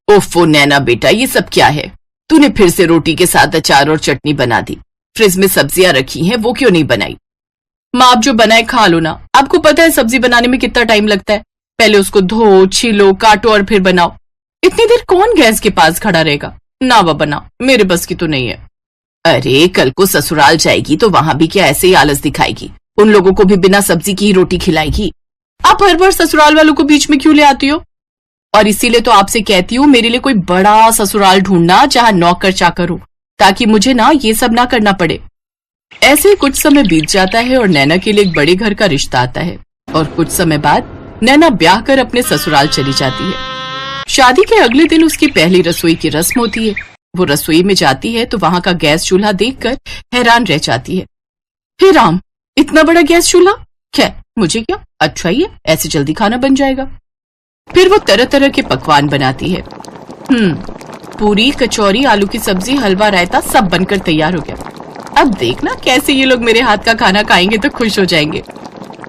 ओफो नैना बेटा, ये सब क्या है? तूने फिर से रोटी के साथ अचार और चटनी बना दी। फ्रिज में सब्जियां रखी हैं, वो क्यों नहीं बनाई? माँ, आप जो बनाए खा लो ना। आपको पता है सब्जी बनाने में कितना टाइम लगता है। पहले उसको धो, छीलो, काटो और फिर बनाओ। इतनी देर कौन गैस के पास खड़ा रहेगा? ना वो बना, मेरे बस की तो नहीं है। अरे कल को ससुराल जाएगी तो वहां भी क्या ऐसे ही आलस दिखाएगी? उन लोगों को भी बिना सब्जी की ही रोटी खिलाएगी। आप हर बार ससुराल वालों को बीच में क्यों ले आती हो? और इसीलिए तो आपसे कहती हूँ मेरे लिए कोई बड़ा ससुराल ढूंढना जहाँ नौकर चाकर हो, ताकि मुझे ना ये सब ना करना पड़े। ऐसे कुछ समय बीत जाता है और नैना के लिए एक बड़े घर का रिश्ता आता है और कुछ समय बाद नैना ब्याह कर अपने ससुराल चली जाती है। शादी के अगले दिन उसकी पहली रसोई की रस्म होती है। वो रसोई में जाती है तो वहां का गैस चूल्हा देखकर हैरान रह जाती है। हे राम, इतना बड़ा गैस चूल्हा! खैर मुझे क्या, अच्छा ही है, ऐसे जल्दी खाना बन जाएगा। फिर वो तरह तरह के पकवान बनाती है। पूरी, कचौरी, आलू की सब्जी, हलवा, रायता सब बनकर तैयार हो गया। अब देखना कैसे ये लोग मेरे हाथ का खाना खाएंगे तो खुश हो जाएंगे।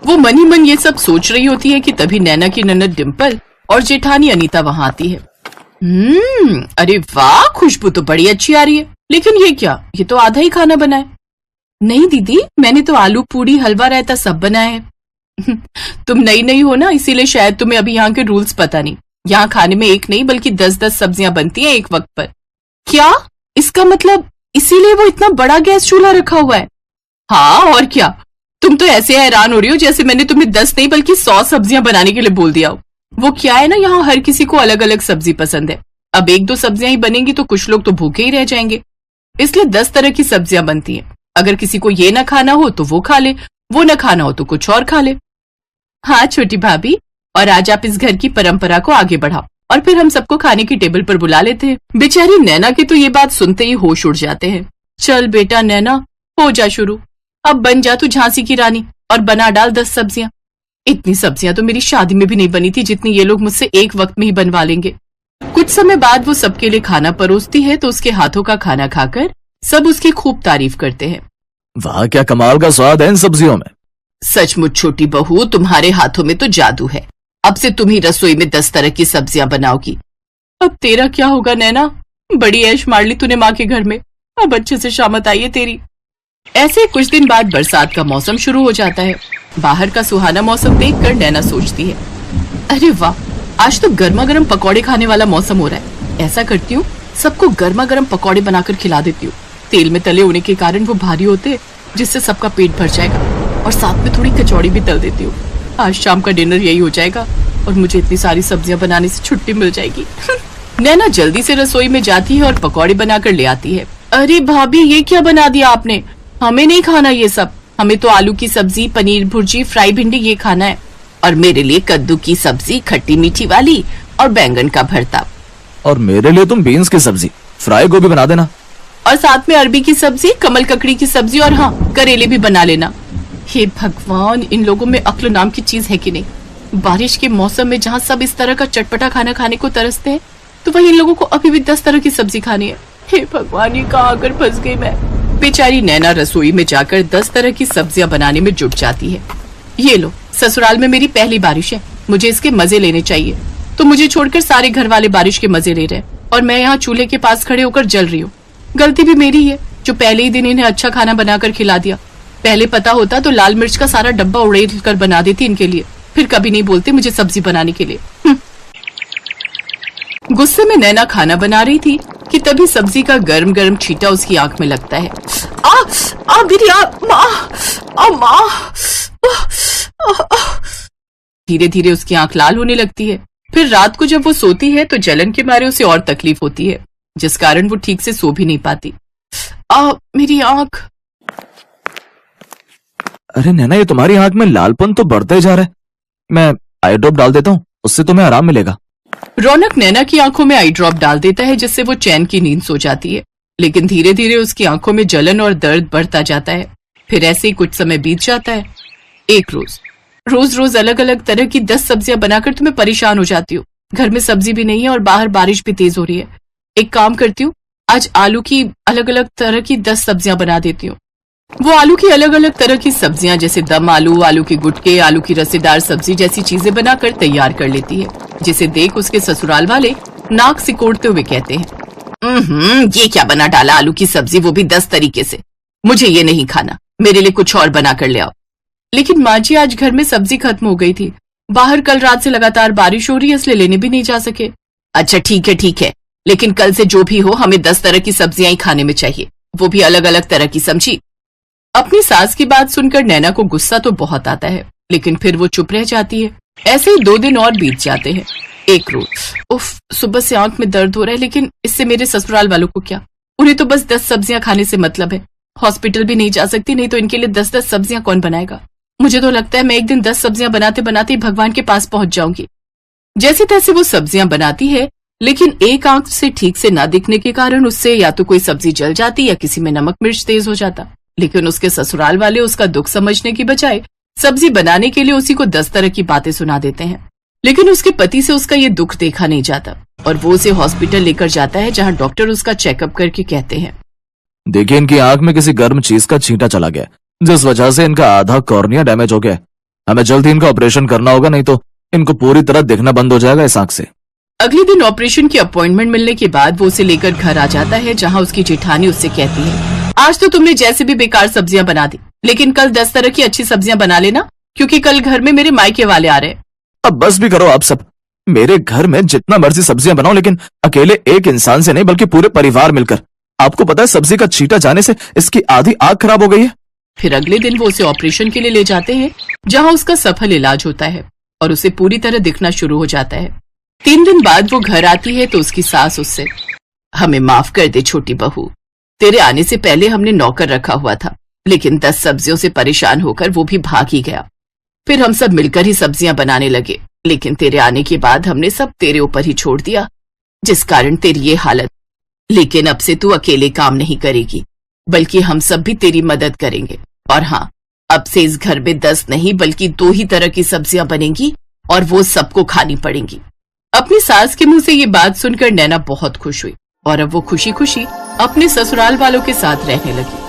वो मन ही मन ये सब सोच रही होती है कि तभी नैना की ननद डिम्पल और जेठानी अनीता वहां आती है। अरे वाह, खुशबू तो बड़ी अच्छी आ रही है। लेकिन ये क्या, ये तो आधा ही खाना बना है। नहीं दीदी, मैंने तो आलू पूड़ी, हलवा, रायता सब बनाया है। तुम नई नई हो ना, इसीलिए शायद तुम्हें अभी यहाँ के रूल्स पता नहीं। यहाँ खाने में एक नहीं बल्कि 10-10 सब्जियां बनती हैं एक वक्त पर। क्या? इसका मतलब इसीलिए वो इतना बड़ा गैस चूल्हा रखा हुआ है? हाँ और क्या। तुम तो ऐसे हैरान हो रही हो जैसे मैंने तुम्हें 10 नहीं बल्कि 100 सब्जियां बनाने के लिए बोल दिया हो। वो क्या है ना, यहाँ हर किसी को अलग अलग सब्जी पसंद है। अब 1-2 सब्जियां ही बनेंगी तो कुछ लोग तो भूखे ही रह जाएंगे, इसलिए 10 तरह की सब्जियां बनती हैं। अगर किसी को ये ना खाना हो तो वो खा ले, वो ना खाना हो तो कुछ और खा ले। हाँ छोटी भाभी, और आज आप इस घर की परंपरा को आगे बढ़ाओ और फिर हम सबको खाने की टेबल पर बुला लेते हैं। बेचारी नैना की तो ये बात सुनते ही होश उड़ जाते हैं। चल बेटा नैना, हो जा शुरू। अब बन जा तू झांसी की रानी और बना डाल 10 सब्जियां। इतनी सब्जियां तो मेरी शादी में भी नहीं बनी थी जितनी ये लोग मुझसे एक वक्त में ही बनवा लेंगे। कुछ समय बाद वो सबके लिए खाना परोसती है तो उसके हाथों का खाना खाकर सब उसकी खूब तारीफ करते हैं। वाह, क्या कमाल का स्वाद है इन सब्जियों में। सचमुच छोटी बहू, तुम्हारे हाथों में तो जादू है। अब से तुम ही रसोई में 10 तरह की सब्जियां बनाओगी। अब तेरा क्या होगा नैना, बड़ी ऐश मार ली तूने माँ के घर में। अब अच्छे से शामत आई है तेरी। ऐसे कुछ दिन बाद बरसात का मौसम शुरू हो जाता है। बाहर का सुहाना मौसम देखकर नैना सोचती है, अरे वाह, आज तो गर्मा गर्म पकौड़े खाने वाला मौसम हो रहा है। ऐसा करती हूँ, सबको गर्मा गर्म पकौड़े बनाकर खिला देती हूँ। तेल में तले होने के कारण वो भारी होते, जिससे सबका पेट भर जाएगा। और साथ में थोड़ी कचौड़ी भी तल देती हूँ। आज शाम का डिनर यही हो जाएगा और मुझे इतनी सारी सब्जियां बनाने से छुट्टी मिल जाएगी। नैना जल्दी से रसोई में जाती है और पकौड़े बनाकर ले आती है। अरे भाभी, ये क्या बना दिया आपने? हमें नहीं खाना ये सब। हमें तो आलू की सब्जी, पनीर भुर्जी, फ्राई भिंडी ये खाना है। और मेरे लिए कद्दू की सब्जी, खट्टी मीठी वाली, और बैंगन का भरता। और मेरे लिए तुम बीन्स की सब्जी, फ्राई गोभी बना देना। और साथ में अरबी की सब्जी, कमल ककड़ी की सब्जी, और हाँ, करेले भी बना लेना। हे भगवान, इन लोगों में अक्ल नाम की चीज है कि नहीं। बारिश के मौसम में जहाँ सब इस तरह का चटपटा खाना खाने को तरसते हैं, तो वही इन लोगों को अभी भी 10 तरह की सब्जी खानी है। हे भगवान, ये कहाँ आकर फंस गई मैं। बेचारी नैना रसोई में जाकर 10 तरह की सब्जियां बनाने में जुट जाती है। ये लो, ससुराल में मेरी पहली बारिश है, मुझे इसके मजे लेने चाहिए। तो मुझे छोड़कर सारे घर वाले बारिश के मजे ले रहे हैं और मैं यहाँ चूल्हे के पास खड़े होकर जल रही हूँ। गलती भी मेरी है जो पहले ही दिन इन्हें अच्छा खाना बनाकर खिला दिया। पहले पता होता तो लाल मिर्च का सारा डब्बा उड़ेल कर बना देती इनके लिए, फिर कभी नहीं बोलते मुझे सब्जी बनाने के लिए। गुस्से में नैना खाना बना रही थी कि तभी सब्जी का गर्म गर्म छींटा उसकी आंख में लगता है। मेरी माँ। धीरे धीरे उसकी आंख लाल होने लगती है। फिर रात को जब वो सोती है तो जलन के मारे उसे और तकलीफ होती है, जिस कारण वो ठीक से सो भी नहीं पाती। मेरी आंख। अरे नैना, ये तुम्हारी आंख में लालपन तो बढ़ता ही जा रहा है। मैं आई ड्रॉप डाल देता हूँ, उससे तुम्हें आराम मिलेगा। रौनक नैना की आंखों में आई ड्रॉप डाल देता है, जिससे वो चैन की नींद सो जाती है। लेकिन धीरे धीरे उसकी आंखों में जलन और दर्द बढ़ता जाता है। फिर ऐसे ही कुछ समय बीत जाता है। एक रोज अलग अलग तरह की 10 सब्जियां बनाकर तुम्हें परेशान हो जाती हूँ। घर में सब्जी भी नहीं है और बाहर बारिश भी तेज हो रही है। एक काम करती हूँ, आज आलू की अलग अलग तरह की 10 सब्जियां बना देती हूँ। वो आलू की अलग अलग तरह की सब्जियां जैसे दम आलू, आलू के गुटके, आलू की रसेदार सब्जी जैसी चीजें बनाकर तैयार कर लेती है, जिसे देख उसके ससुराल वाले नाक सिकोड़ते हुए कहते हैं, ये क्या बना डाला आलू की सब्जी, वो भी 10 तरीके से। मुझे ये नहीं खाना, मेरे लिए कुछ और बना कर ले आओ। लेकिन माँ जी आज घर में सब्जी खत्म हो गई थी, बाहर कल रात से लगातार बारिश हो रही है, इसलिए लेने भी नहीं जा सके। अच्छा ठीक है, लेकिन कल से जो भी हो हमें 10 तरह की सब्जियां ही खाने में चाहिए, वो भी अलग अलग तरह की, समझी। अपनी सास की बात सुनकर नैना को गुस्सा तो बहुत आता है, लेकिन फिर वो चुप रह जाती है। ऐसे ही 2 दिन और बीत जाते हैं। एक रोज, उफ, सुबह से आंख में दर्द हो रहा है, लेकिन इससे मेरे ससुराल वालों को क्या, उन्हें तो बस 10 सब्जियां खाने से मतलब है। हॉस्पिटल भी नहीं जा सकती, नहीं तो इनके लिए 10-10 सब्जियां कौन बनाएगा। मुझे तो लगता है मैं एक दिन 10 सब्जियां बनाते बनाते भगवान के पास पहुंच जाऊंगी। जैसे तैसे वो सब्जियां बनाती है, लेकिन एक आंख से ठीक से ना दिखने के कारण उससे या तो कोई सब्जी जल जाती या किसी में नमक मिर्च तेज हो जाता। लेकिन उसके ससुराल वाले उसका दुख समझने की बजाय सब्जी बनाने के लिए उसी को 10 तरह की बातें सुना देते हैं। लेकिन उसके पति से उसका ये दुख देखा नहीं जाता और वो उसे हॉस्पिटल लेकर जाता है, जहां डॉक्टर उसका चेकअप करके कहते हैं, देखिए इनकी आंख में किसी गर्म चीज का छींटा चला गया, जिस वजह से इनका आधा कॉर्निया डैमेज हो गया। हमें जल्द ही इनका ऑपरेशन करना होगा, नहीं तो इनको पूरी तरह दिखना बंद हो जाएगा इस आंख से। अगले दिन ऑपरेशन की अपॉइंटमेंट मिलने के बाद वो उसे लेकर घर आ जाता है, जहां उसकी जेठानी उससे कहती है, आज तो तुमने जैसे भी बेकार सब्जियां बना दी, लेकिन कल 10 तरह की अच्छी सब्जियां बना लेना, क्योंकि कल घर में मेरे मायके वाले आ रहे हैं। अब बस भी करो आप सब, मेरे घर में जितना मर्जी सब्जियां बनाओ, लेकिन अकेले एक इंसान से नहीं बल्कि पूरे परिवार मिलकर। आपको पता है सब्जी का छींटा जाने से इसकी आधी आंख खराब हो गई है। फिर अगले दिन वो उसे ऑपरेशन के लिए ले जाते हैं, जहां उसका सफल इलाज होता है और उसे पूरी तरह दिखना शुरू हो जाता है। 3 दिन बाद वो घर आती है तो उसकी सास उससे, हमें माफ कर दे छोटी बहू, तेरे आने से पहले हमने नौकर रखा हुआ था, लेकिन 10 सब्जियों से परेशान होकर वो भी भाग ही गया। फिर हम सब मिलकर ही सब्जियां बनाने लगे, लेकिन तेरे आने के बाद हमने सब तेरे ऊपर ही छोड़ दिया, जिस कारण तेरी ये हालत। लेकिन अब से तू अकेले काम नहीं करेगी, बल्कि हम सब भी तेरी मदद करेंगे। और हाँ, अब से इस घर में 10 नहीं बल्कि 2 ही तरह की सब्जियां बनेंगी और वो सबको खानी पड़ेंगी। अपनी सास के मुंह से ये बात सुनकर नैना बहुत खुश हुई और अब वो खुशी खुशी अपने ससुराल वालों के साथ रहने लगी।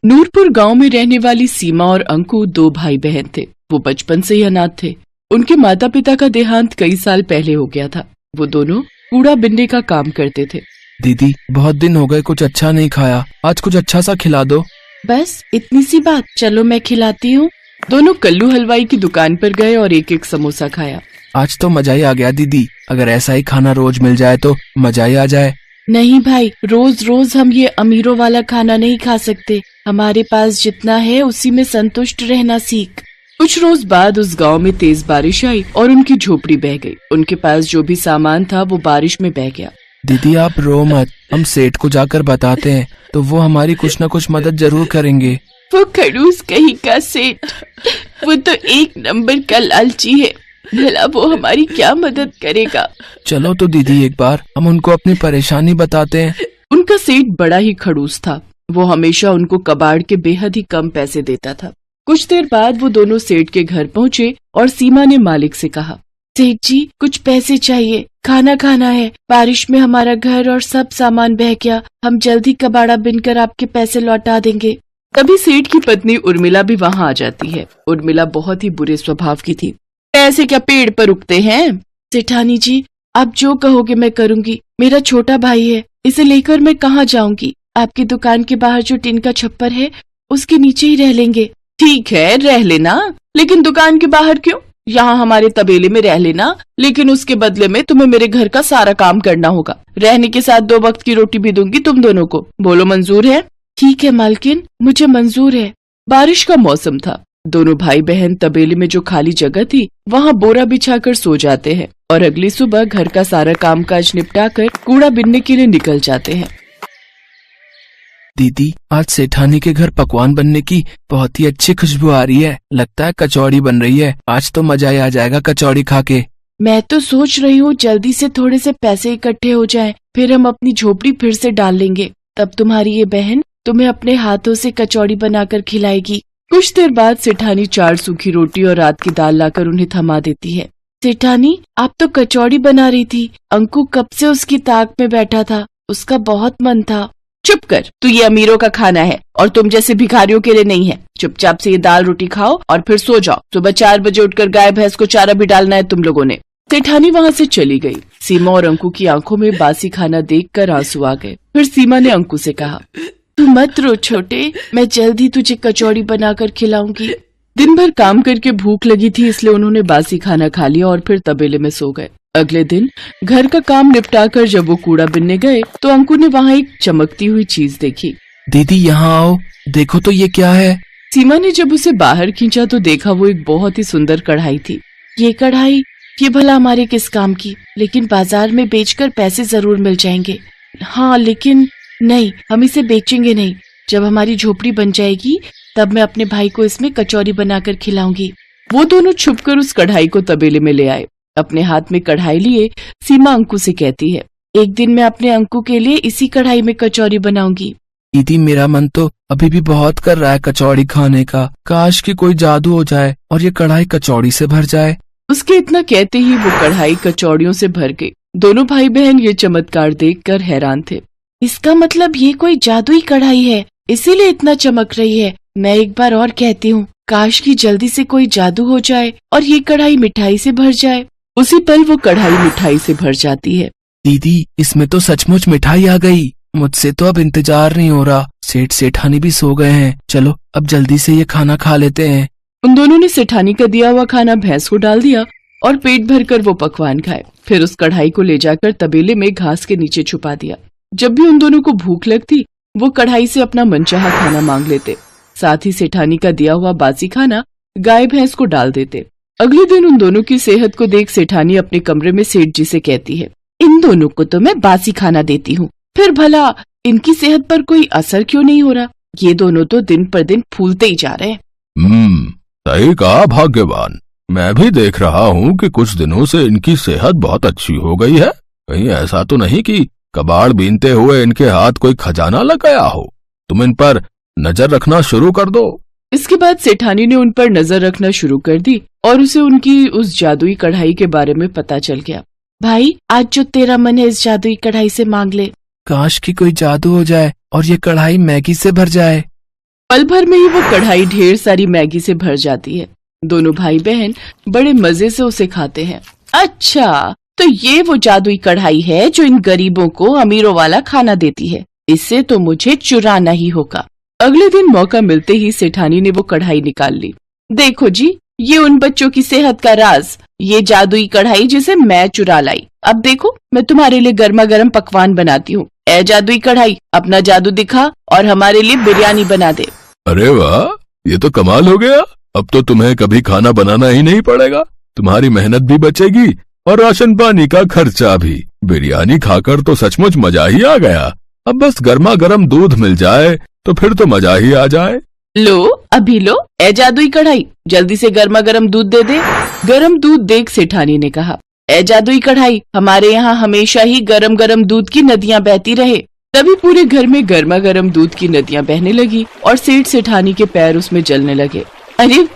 नूरपुर गांव में रहने वाली सीमा और अंकु 2 भाई बहन थे। वो बचपन से ही अनाथ थे। उनके माता पिता का देहांत कई साल पहले हो गया था। वो दोनों कूड़ा बिनने का काम करते थे। दीदी, बहुत दिन हो गए, कुछ अच्छा नहीं खाया, आज कुछ अच्छा सा खिला दो। बस इतनी सी बात, चलो मैं खिलाती हूँ। दोनों कल्लू हलवाई की दुकान पर गए और एक एक समोसा खाया। आज तो मजा ही आ गया दीदी, अगर ऐसा ही खाना रोज मिल जाए तो मजा ही आ जाए। नहीं भाई, रोज रोज हम ये अमीरों वाला खाना नहीं खा सकते। हमारे पास जितना है उसी में संतुष्ट रहना सीख। कुछ रोज बाद उस गांव में तेज बारिश आई और उनकी झोपड़ी बह गई। उनके पास जो भी सामान था वो बारिश में बह गया। दीदी आप रो मत, हम सेठ को जाकर बताते हैं तो वो हमारी कुछ न कुछ मदद जरूर करेंगे। वो खड़ूस कहीं का सेठ, वो तो 1 नंबर का लालची है, भला वो हमारी क्या मदद करेगा। चलो तो दीदी एक बार हम उनको अपनी परेशानी बताते हैं। उनका सेठ बड़ा ही खड़ूस था। वो हमेशा उनको कबाड़ के बेहद ही कम पैसे देता था। कुछ देर बाद वो दोनों सेठ के घर पहुँचे और सीमा ने मालिक से कहा, सेठ जी कुछ पैसे चाहिए, खाना खाना है, बारिश में हमारा घर और सब सामान बह गया, हम जल्दी कबाड़ा बिनकर आपके पैसे लौटा देंगे। तभी सेठ की पत्नी उर्मिला भी वहाँ आ जाती है। उर्मिला बहुत ही बुरे स्वभाव की थी। पैसे क्या पेड़ पर उगते हैं? सेठानी जी आप जो कहोगे मैं करूँगी। मेरा छोटा भाई है, इसे लेकर मैं कहाँ जाऊँगी? आपकी दुकान के बाहर जो टीन का छप्पर है उसके नीचे ही रह लेंगे। ठीक है रह लेना, लेकिन दुकान के बाहर क्यों? यहाँ हमारे तबेले में रह लेना, लेकिन उसके बदले में तुम्हें मेरे घर का सारा काम करना होगा। रहने के साथ 2 वक्त की रोटी भी दूंगी तुम दोनों को। बोलो मंजूर है? ठीक है मालकिन, मुझे मंजूर है। बारिश का मौसम था। दोनों भाई बहन तबेले में जो खाली जगह थी वहाँ बोरा बिछाकर सो जाते हैं और अगली सुबह घर का सारा कामकाज निपटाकर कूड़ा बिनने के लिए निकल जाते हैं। दीदी आज सेठानी के घर पकवान बनने की बहुत ही अच्छी खुशबू आ रही है, लगता है कचौड़ी बन रही है। आज तो मजा ही आ जाएगा कचौड़ी खा के। मैं तो सोच रही हूँ जल्दी से थोड़े से पैसे इकट्ठे हो जाएं, फिर हम अपनी झोपड़ी फिर से डाल लेंगे। तब तुम्हारी ये बहन तुम्हें अपने हाथों से कचौड़ी बनाकर खिलाएगी। कुछ देर बाद सेठानी 4 सूखी रोटी और रात की दाल लाकर उन्हें थमा देती है। सेठानी आप तो कचौड़ी बना रही थी, अंकु कब से उसकी ताक में बैठा था, उसका बहुत मन था। चुप कर, तू ये अमीरों का खाना है और तुम जैसे भिखारियों के लिए नहीं है। चुपचाप से ये दाल रोटी खाओ और फिर सो जाओ। सुबह 4 बजे उठकर गाय भैंस को चारा भी डालना है तुम लोगों ने। सेठानी वहाँ से चली गई। सीमा और अंकु की आंखों में बासी खाना देखकर आंसू आ गए। फिर सीमा ने अंकु से कहा, तू मत रो छोटे, मैं जल्द ही तुझे कचौड़ी बनाकर खिलाऊंगी। दिन भर काम करके भूख लगी थी, इसलिए उन्होंने बासी खाना खा लिया और फिर तबेले में सो गए। अगले दिन घर का काम निपटाकर जब वो कूड़ा बिनने गए तो अंकु ने वहाँ एक चमकती हुई चीज देखी। दीदी यहाँ आओ, देखो तो ये क्या है। सीमा ने जब उसे बाहर खींचा तो देखा वो एक बहुत ही सुंदर कढ़ाई थी। ये कढ़ाई, ये भला हमारे किस काम की? लेकिन बाजार में बेचकर पैसे जरूर मिल जाएंगे। हाँ लेकिन नहीं, हम इसे बेचेंगे नहीं। जब हमारी झोपड़ी बन जाएगी तब मैं अपने भाई को इसमें कचौरी बनाकर खिलाऊंगी। वो दोनों छुपकर उस कढ़ाई को तबेले में ले आए। अपने हाथ में कढ़ाई लिए सीमा अंकु से कहती है, एक दिन मैं अपने अंकु के लिए इसी कढ़ाई में कचौरी बनाऊंगी। दीदी मेरा मन तो अभी भी बहुत कर रहा है कचौड़ी खाने का। काश कि कोई जादू हो जाए और ये कढ़ाई कचौड़ी से भर जाए। उसके इतना कहते ही वो कढ़ाई कचौड़ियों से भर गई। दोनों भाई बहन ये चमत्कार देखकर हैरान थे। इसका मतलब ये कोई जादुई कढ़ाई है, इसीलिए इतना चमक रही है। मैं एक बार और कहती हूँ, काश कि जल्दी से कोई जादू हो जाए और ये कढ़ाई मिठाई से भर जाए। उसी पल वो कढ़ाई मिठाई से भर जाती है। दीदी इसमें तो सचमुच मिठाई आ गई। मुझसे तो अब इंतजार नहीं हो रहा। सेठ सेठानी भी सो गए हैं। चलो अब जल्दी से ये खाना खा लेते हैं। उन दोनों ने सेठानी का दिया हुआ खाना भैंस को डाल दिया और पेट भरकर वो पकवान खाए। फिर उस कढ़ाई को ले जाकर तबेले में घास के नीचे छुपा दिया। जब भी उन दोनों को भूख लगती वो कढ़ाई से अपना मनचाहा खाना मांग लेते। साथ ही सेठानी का दिया हुआ बासी खाना गाय भैंस को डाल देते। अगले दिन उन दोनों की सेहत को देख सेठानी अपने कमरे में सेठ जी से कहती है, इन दोनों को तो मैं बासी खाना देती हूँ, फिर भला इनकी सेहत पर कोई असर क्यों नहीं हो रहा? ये दोनों तो दिन पर दिन फूलते ही जा रहे हैं। सही कहा भाग्यवान। मैं भी देख रहा हूँ कि कुछ दिनों से इनकी सेहत बहुत अच्छी हो गई है। कहीं ऐसा तो नहीं कि कबाड़ बीनते हुए इनके हाथ कोई खजाना लग गया हो? तुम इन पर नजर रखना शुरू कर दो। इसके बाद सेठानी ने उन पर नजर रखना शुरू कर दी और उसे उनकी उस जादुई कढ़ाई के बारे में पता चल गया। भाई आज जो तेरा मन है इस जादुई कढ़ाई से मांग ले। काश कि कोई जादू हो जाए और ये कढ़ाई मैगी से भर जाए। पल भर में ही वो कढ़ाई ढेर सारी मैगी से भर जाती है। दोनों भाई बहन बड़े मजे से उसे खाते हैं। अच्छा, तो ये वो जादुई कढ़ाई है जो इन गरीबों को अमीरों वाला खाना देती है। इससे तो मुझे चुराना ही होगा। अगले दिन मौका मिलते ही सेठानी ने वो कढ़ाई निकाल ली। देखो जी, ये उन बच्चों की सेहत का राज, ये जादुई कढ़ाई जिसे मैं चुरा लाई। अब देखो मैं तुम्हारे लिए गर्मा गर्म पकवान बनाती हूँ। ए जादुई कढ़ाई, अपना जादू दिखा और हमारे लिए बिरयानी बना दे। अरे वाह, ये तो कमाल हो गया। अब तो तुम्हें कभी खाना बनाना ही नहीं पड़ेगा। तुम्हारी मेहनत भी बचेगी और राशन पानी का खर्चा भी। बिरयानी खाकर तो सचमुच मजा ही आ गया। अब बस गर्मा गर्म दूध मिल जाए तो फिर तो मजा ही आ जाए। लो अभी लो, ए जादुई कढ़ाई, जल्दी से गर्मा गर्म दूध दे दे। गर्म दूध देख सेठानी ने कहा, ए जादुई कढ़ाई, हमारे यहाँ हमेशा ही गरम गरम दूध की नदियाँ बहती रहे। तभी पूरे घर में गर्मा गर्म दूध की नदियाँ बहने लगी और सेठ सेठानी के पैर उसमें जलने लगे। अरे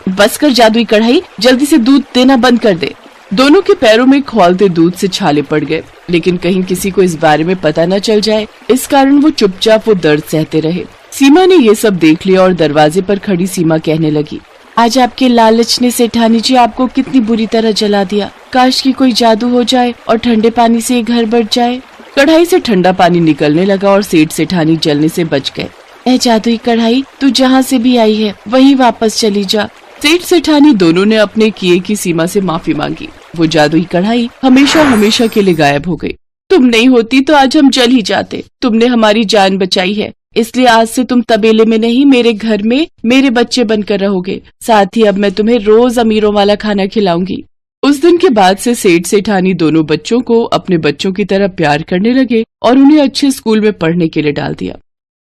बस कर जादुई कढ़ाई, जल्दी से दूध देना बंद कर दे। दोनों के पैरों में खौलते दूध से छाले पड़ गए, लेकिन कहीं किसी को इस बारे में पता न चल जाए, इस कारण वो चुपचाप वो दर्द सहते रहे। सीमा ने ये सब देख लिया और दरवाजे पर खड़ी सीमा कहने लगी, आज आपके लालच ने सेठानी जी आपको कितनी बुरी तरह जला दिया। काश की कोई जादू हो जाए और ठंडे पानी से ये घर बच जाए। कढ़ाई से ठंडा पानी निकलने लगा और सेठ सेठानी जलने से बच गए। ए जादुई कढ़ाई, तू जहाँ से भी आई है वहीं वापस चली जा। सेठ सेठानी दोनों ने अपने किए की सीमा से माफी मांगी। वो जादुई कढ़ाई हमेशा हमेशा के लिए गायब हो गई। तुम नहीं होती तो आज हम जल ही जाते। तुमने हमारी जान बचाई है, इसलिए आज से तुम तबेले में नहीं, मेरे घर में मेरे बच्चे बनकर रहोगे। साथ ही अब मैं तुम्हें रोज अमीरों वाला खाना खिलाऊंगी। उस दिन के बाद से सेठ सेठानी दोनों बच्चों को अपने बच्चों की तरह प्यार करने लगे और उन्हें अच्छे स्कूल में पढ़ने के लिए डाल दिया।